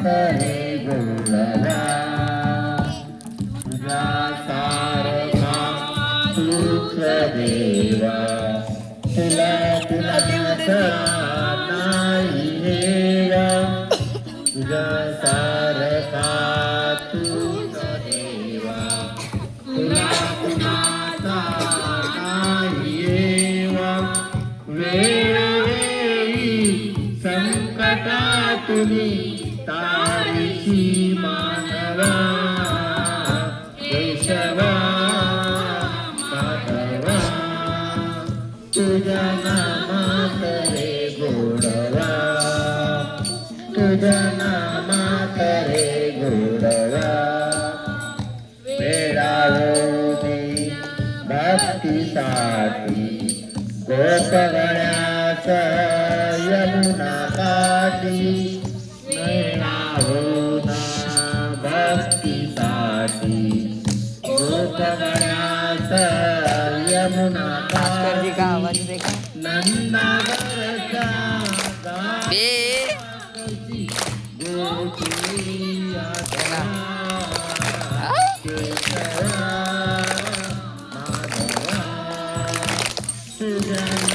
करे गोडवा तुझ्या सारखा सुख देवा तुला तुला नाही देवा तुझ्या सारखा सुख देवा तुला कुणाचा नाही देवा वेळोवेळी संकटातुनी तारीची मानवा केशवा माधवा तुझ्या नामात रे गोडवा तुझ्या नामात रे गोडवा वेळावधी भक्तीसाठी गोपगण्यास यमुना काठी मेळावून भक्तीसाठी गोपगण्यास यमुना काठी नंदावरचा माधवा तुझ्या